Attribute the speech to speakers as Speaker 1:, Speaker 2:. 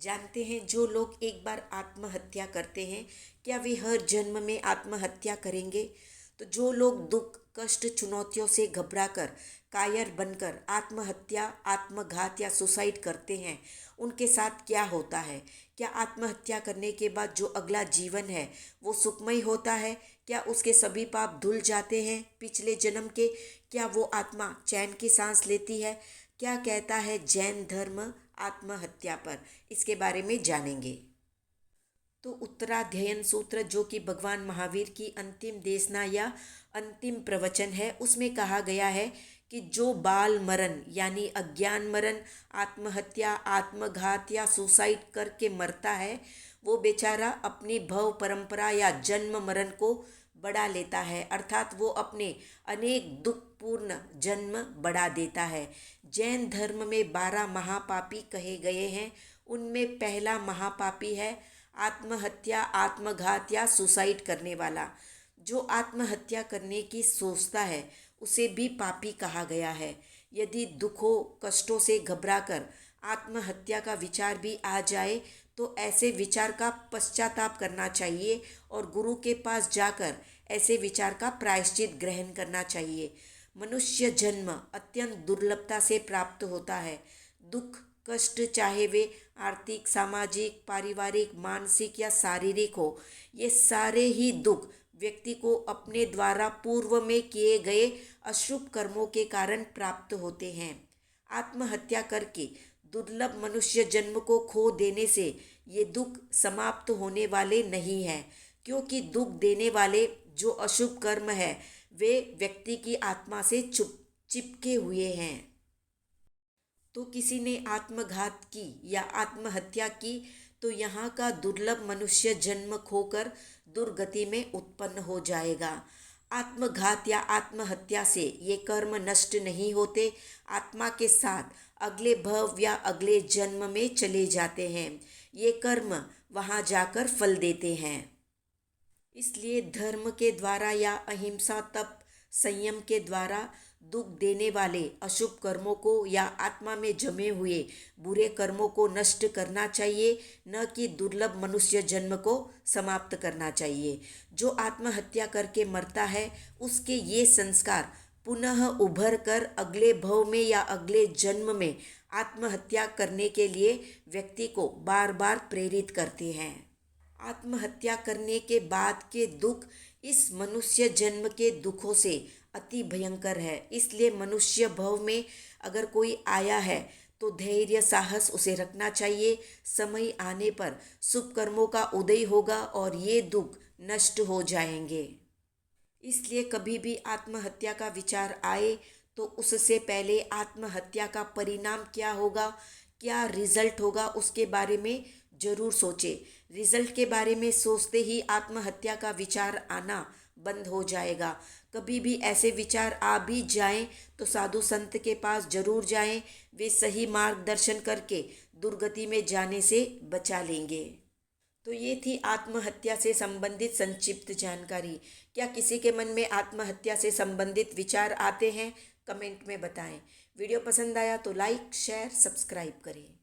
Speaker 1: जानते हैं जो लोग एक बार आत्महत्या करते हैं क्या वे हर जन्म में आत्महत्या करेंगे। तो जो लोग दुख कष्ट चुनौतियों से घबराकर कायर बनकर आत्महत्या आत्मघात या सुसाइड करते हैं उनके साथ क्या होता है। क्या आत्महत्या करने के बाद जो अगला जीवन है वो सुखमय होता है। क्या उसके सभी पाप धुल जाते हैं पिछले जन्म के। क्या वो आत्मा चैन की सांस लेती है। क्या कहता है जैन धर्म आत्महत्या पर, इसके बारे में जानेंगे। तो उत्तराध्ययन सूत्र जो कि भगवान महावीर की अंतिम देशना या अंतिम प्रवचन है उसमें कहा गया है कि जो बाल मरण यानी अज्ञान मरण आत्महत्या आत्मघात या सुसाइड करके मरता है वो बेचारा अपनी भव परंपरा या जन्म मरण को बढ़ा लेता है, अर्थात वो अपने अनेक दुखपूर्ण जन्म बढ़ा देता है। जैन धर्म में 12 महापापी कहे गए हैं। उनमें पहला महापापी है आत्महत्या आत्मघात या सुसाइड करने वाला। जो आत्महत्या करने की सोचता है उसे भी पापी कहा गया है। यदि दुखों कष्टों से घबराकर आत्महत्या का विचार भी आ जाए तो ऐसे विचार का पश्चाताप करना चाहिए और गुरु के पास जाकर ऐसे विचार का प्रायश्चित ग्रहण करना चाहिए। मनुष्य जन्म अत्यंत दुर्लभता से प्राप्त होता है। दुख कष्ट चाहे वे आर्थिक सामाजिक पारिवारिक मानसिक या शारीरिक हो, ये सारे ही दुख व्यक्ति को अपने द्वारा पूर्व में किए गए अशुभ कर्मों के कारण प्राप्त होते हैं। आत्महत्या करके दुर्लभ मनुष्य जन्म को खो देने से ये दुख समाप्त होने वाले नहीं हैं, क्योंकि दुख देने वाले जो अशुभ कर्म है वे व्यक्ति की आत्मा से चिपके हुए हैं। तो किसी ने आत्मघात की या आत्महत्या की तो यहाँ का दुर्लभ मनुष्य जन्म खोकर दुर्गति में उत्पन्न हो जाएगा। आत्मघात या आत्महत्या से ये कर्म नष्ट नहीं होते, आत्मा के साथ अगले भव या अगले जन्म में चले जाते हैं। ये कर्म वहाँ जाकर फल देते हैं। इसलिए धर्म के द्वारा या अहिंसा तप संयम के द्वारा दुख देने वाले अशुभ कर्मों को या आत्मा में जमे हुए बुरे कर्मों को नष्ट करना चाहिए, न कि दुर्लभ मनुष्य जन्म को समाप्त करना चाहिए। जो आत्महत्या करके मरता है उसके ये संस्कार पुनः उभर कर अगले भव में या अगले जन्म में आत्महत्या करने के लिए व्यक्ति को बार बार प्रेरित करते हैं। आत्महत्या करने के बाद के दुख इस मनुष्य जन्म के दुखों से अति भयंकर है। इसलिए मनुष्य भव में अगर कोई आया है तो धैर्य साहस उसे रखना चाहिए। समय आने पर शुभ कर्मों का उदय होगा और ये दुख नष्ट हो जाएंगे। इसलिए कभी भी आत्महत्या का विचार आए तो उससे पहले आत्महत्या का परिणाम क्या होगा, क्या रिजल्ट होगा, उसके बारे में जरूर सोचे। रिजल्ट के बारे में सोचते ही आत्महत्या का विचार आना बंद हो जाएगा। कभी भी ऐसे विचार आ भी जाएं तो साधु संत के पास जरूर जाएं, वे सही मार्गदर्शन करके दुर्गति में जाने से बचा लेंगे। तो ये थी आत्महत्या से संबंधित संक्षिप्त जानकारी। क्या किसी के मन में आत्महत्या से संबंधित विचार आते हैं? कमेंट में बताएं। वीडियो पसंद आया तो लाइक शेयर सब्सक्राइब करें।